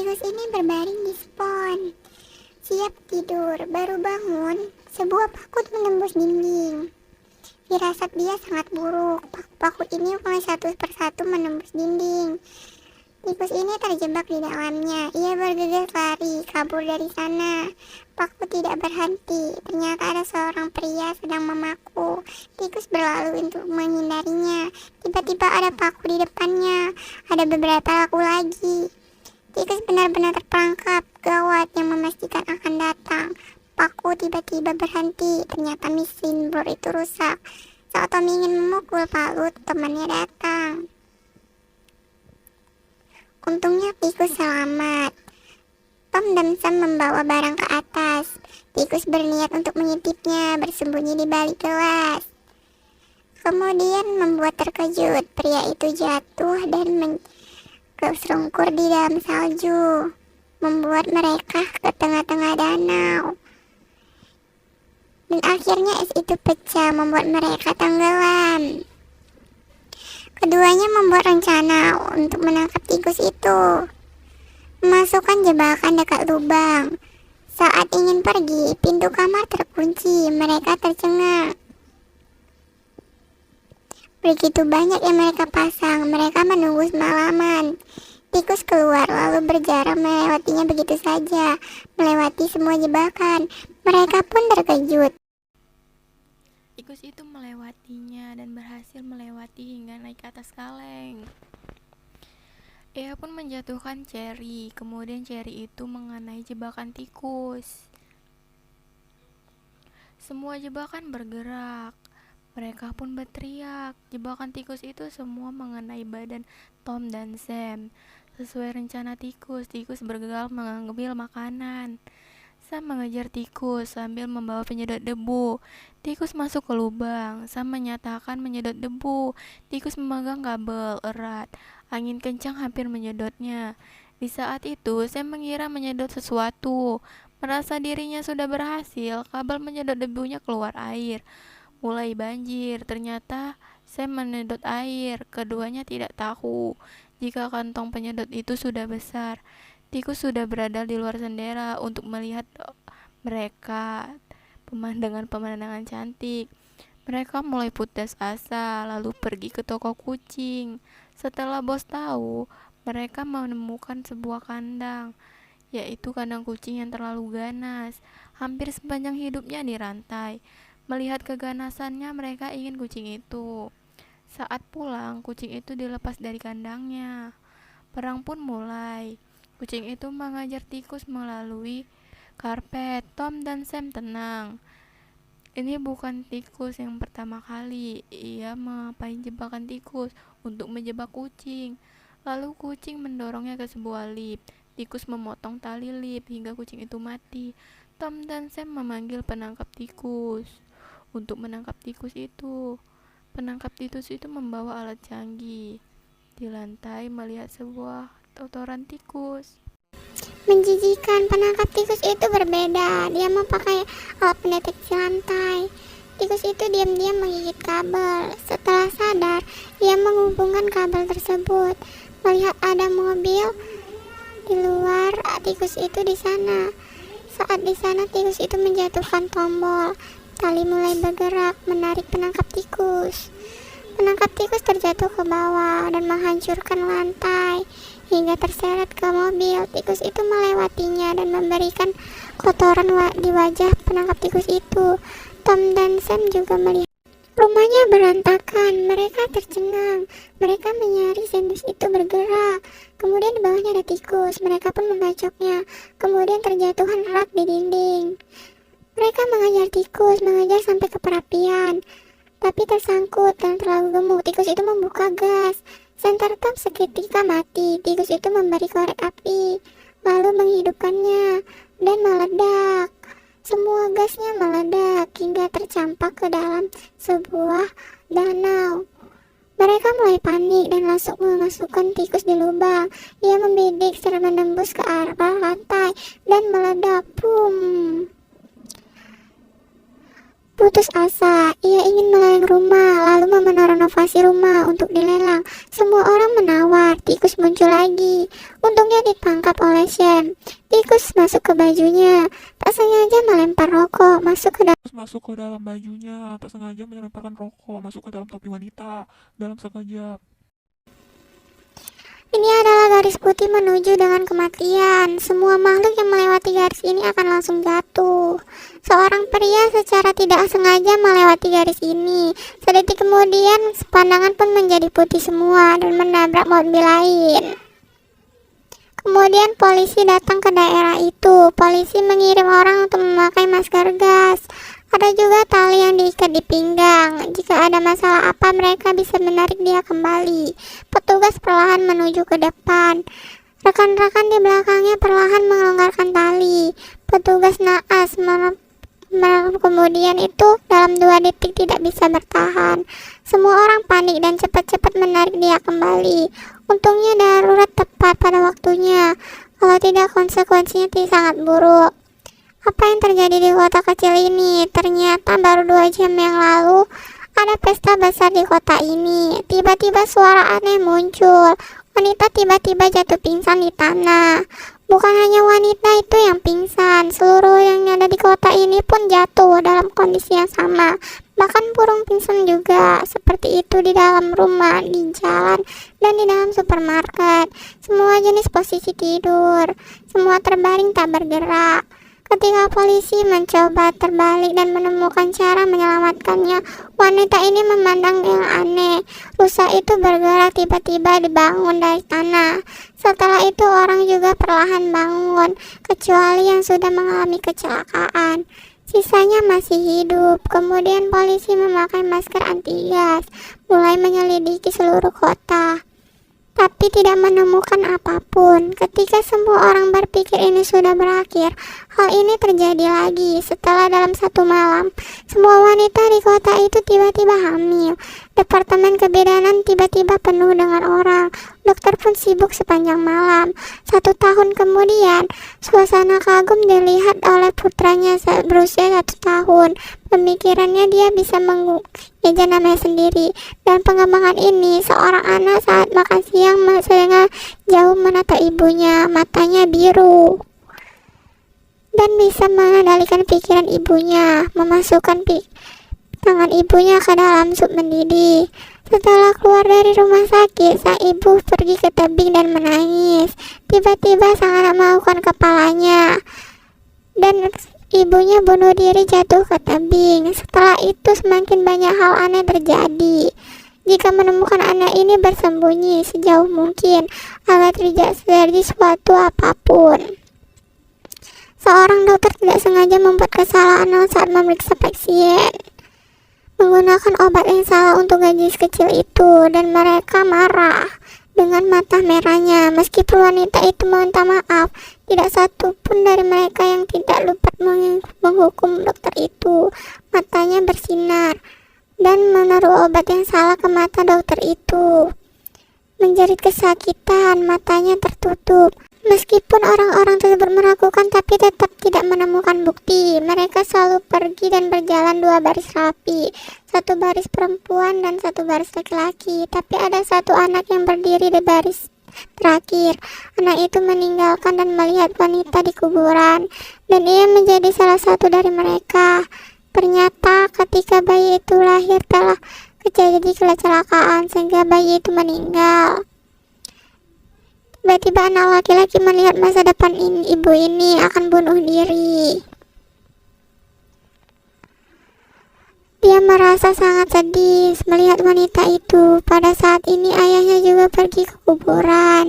Tikus ini berbaring di spon, siap tidur. Baru bangun, sebuah pakut menembus dinding. Firasat dia sangat buruk. Pakut ini mulai satu persatu menembus dinding. Tikus ini terjebak di dalamnya. Ia bergegas lari, kabur dari sana. Pakut tidak berhenti. Ternyata ada seorang pria sedang memaku. Tikus berlalu untuk menghindarinya. Tiba-tiba ada paku di depannya. Ada beberapa paku lagi. Tikus benar-benar terperangkap. Gawat yang memastikan akan datang. Paku tiba-tiba berhenti. Ternyata mesin blur itu rusak. Saat Tom ingin memukul Palut, temannya datang. Untungnya tikus selamat. Tom dan Sam membawa barang ke atas. Tikus berniat untuk mengintipnya, bersembunyi di balik gelas. Kemudian membuat terkejut. Pria itu jatuh dan tersungkur di dalam salju, membuat mereka ke tengah-tengah danau. Dan akhirnya es itu pecah, membuat mereka tenggelam. Keduanya membuat rencana untuk menangkap tikus itu. Memasukkan jebakan dekat lubang. Saat ingin pergi, pintu kamar terkunci. Mereka tercengang. Begitu banyak yang mereka pasang. Mereka menunggu semalaman. Tikus keluar lalu berjarak melewatinya begitu saja. Melewati semua jebakan. Mereka pun terkejut. Tikus itu melewatinya dan berhasil melewati hingga naik ke atas kaleng. Ia pun menjatuhkan Cherry, kemudian Cherry itu mengenai jebakan tikus. Semua jebakan bergerak. Mereka pun berteriak. Jebakan tikus itu semua mengenai badan Tom dan Sam. Sesuai rencana tikus, tikus bergegas mengambil makanan. Sam mengejar tikus sambil membawa penyedot debu. Tikus masuk ke lubang. Sam menyatakan menyedot debu. Tikus memegang kabel erat. Angin kencang hampir menyedotnya. Di saat itu, Sam mengira menyedot sesuatu. Merasa dirinya sudah berhasil, kabel menyedot debunya keluar air. Mulai banjir. Ternyata Sam menyedot air. Keduanya tidak tahu jika kantong penyedot itu sudah besar. Tikus sudah berada di luar jendela untuk melihat mereka. Pemandangan-pemandangan cantik. Mereka mulai putus asa, lalu pergi ke toko kucing. Setelah bos tahu, mereka menemukan sebuah kandang, yaitu kandang kucing yang terlalu ganas. Hampir sepanjang hidupnya dirantai. Melihat keganasannya, mereka ingin kucing itu. Saat pulang, kucing itu dilepas dari kandangnya. Perang pun mulai. Kucing itu mengajar tikus melalui karpet. Tom dan Sam tenang. Ini bukan tikus yang pertama kali. Ia mengapain jebakan tikus untuk menjebak kucing. Lalu kucing mendorongnya ke sebuah lift. Tikus memotong tali lift hingga kucing itu mati. Tom dan Sam memanggil penangkap tikus untuk menangkap tikus itu. Penangkap tikus itu membawa alat canggih. Di lantai melihat sebuah kotoran tikus. Menjijikan, penangkap tikus itu berbeda. Dia memakai alat pendeteksi lantai. Tikus itu diam-diam menggigit kabel. Setelah sadar, ia menghubungkan kabel tersebut. Melihat ada mobil di luar, tikus itu di sana. Saat di sana, tikus itu menjatuhkan tombol. Tali mulai bergerak, menarik penangkap tikus. Penangkap tikus terjatuh ke bawah dan menghancurkan lantai hingga terseret ke mobil. Tikus itu melewatinya dan memberikan kotoran di wajah penangkap tikus itu. Tom dan Sam juga melihat rumahnya berantakan. Mereka tercengang. Mereka menyadari sendus itu bergerak. Kemudian di bawahnya ada tikus. Mereka pun membacoknya. Kemudian terjatuhan rak di dinding. Mereka mengejar tikus, mengejar sampai ke perapian. Tapi tersangkut dan terlalu gemuk. Tikus itu membuka gas. Senter Tom seketika mati. Tikus itu memberi korek api, lalu menghidupkannya dan meledak. Semua gasnya meledak hingga tercampak ke dalam sebuah danau. Mereka mulai panik dan langsung memasukkan tikus di lubang. Ia membidik serta menembus ke arah lantai dan meledak. Boom. putus asa. Ia ingin melelang rumah, lalu merenovasi rumah untuk dilelang. Semua orang menawar, tikus muncul lagi. Untungnya ditangkap oleh Sam. Tikus masuk ke bajunya, tak sengaja melempar rokok Masuk ke dalam bajunya, tak sengaja melemparkan rokok masuk ke dalam topi wanita dalam sekejap. Ini adalah garis putih menuju dengan kematian. Semua makhluk yang melewati garis ini akan langsung jatuh. Seorang pria secara tidak sengaja melewati garis ini. Sedetik kemudian, pandangan pun menjadi putih semua dan menabrak mobil lain. Kemudian polisi datang ke daerah itu. Polisi mengirim orang untuk memakai masker gas. Ada juga tali yang diikat di pinggang. Jika ada masalah apa, mereka bisa menarik dia kembali. Petugas perlahan menuju ke depan. Rekan-rekan di belakangnya perlahan melonggarkan tali. Petugas naas kemudian itu dalam 2 detik tidak bisa bertahan. Semua orang panik dan cepat-cepat menarik dia kembali. Untungnya darurat tepat pada waktunya. Kalau tidak, konsekuensinya sangat buruk. Apa yang terjadi di kota kecil ini? Ternyata baru 2 jam yang lalu ada pesta besar di kota ini. Tiba-tiba suara aneh muncul. Wanita tiba-tiba jatuh pingsan di tanah. Bukan hanya wanita itu yang pingsan, seluruh yang ada di kota ini pun jatuh dalam kondisi yang sama. Bahkan burung pingsan juga. Seperti itu di dalam rumah, di jalan, dan di dalam supermarket. Semua jenis posisi tidur. Semua terbaring tak bergerak. Ketika polisi mencoba terbalik dan menemukan cara menyelamatkannya, wanita ini memandang yang aneh. Rusa itu bergerak tiba-tiba dibangun dari tanah. Setelah itu orang juga perlahan bangun, kecuali yang sudah mengalami kecelakaan. Sisanya masih hidup. Kemudian polisi memakai masker anti gas, mulai menyelidiki seluruh kota. Tapi tidak menemukan apapun. Ketika semua orang berpikir ini sudah berakhir, hal ini terjadi lagi. Setelah dalam 1 malam, semua wanita di kota itu tiba-tiba hamil. Departemen kebidanan tiba-tiba penuh dengan orang. Dokter pun sibuk sepanjang malam. 1 tahun kemudian, suasana kagum dilihat oleh putranya berusia 1 tahun. Pemikirannya dia bisa mengeja namanya sendiri. Dan pengembangan ini, seorang anak saat makan siang sengaja jauh menatap ibunya, matanya biru. Dan bisa mengendalikan pikiran ibunya, memasukkan tangan ibunya ke dalam sup mendidih. Setelah keluar dari rumah sakit, sang ibu pergi ke tebing dan menangis. Tiba-tiba sang anak melakukan kepalanya. Dan ibunya bunuh diri jatuh ke tebing. Setelah itu semakin banyak hal aneh terjadi. Jika menemukan anak ini bersembunyi sejauh mungkin agar tidak terjadi suatu apapun. Seorang dokter tidak sengaja membuat kesalahan saat memeriksa pasien, menggunakan obat yang salah untuk gadis kecil itu, dan mereka marah dengan mata merahnya. Meskipun wanita itu meminta maaf, tidak satu pun dari mereka yang tidak lupa menghukum dokter itu. Matanya bersinar dan menaruh obat yang salah ke mata dokter itu. Menjerit kesakitan, matanya tertutup. Meskipun orang-orang tersebut meragukan, tapi tetap tidak menemukan bukti. Mereka selalu pergi dan berjalan 2 baris rapi, 1 baris perempuan dan 1 baris laki-laki. Tapi ada 1 anak yang berdiri di baris terakhir. Anak itu meninggalkan dan melihat wanita di kuburan, dan ia menjadi salah satu dari mereka. Ternyata ketika bayi itu lahir telah terjadi kecelakaan sehingga bayi itu meninggal. Tiba-tiba anak laki-laki melihat masa depan ibu ini akan bunuh diri. Dia merasa sangat sedih melihat wanita itu. Pada saat ini ayahnya juga pergi ke kuburan.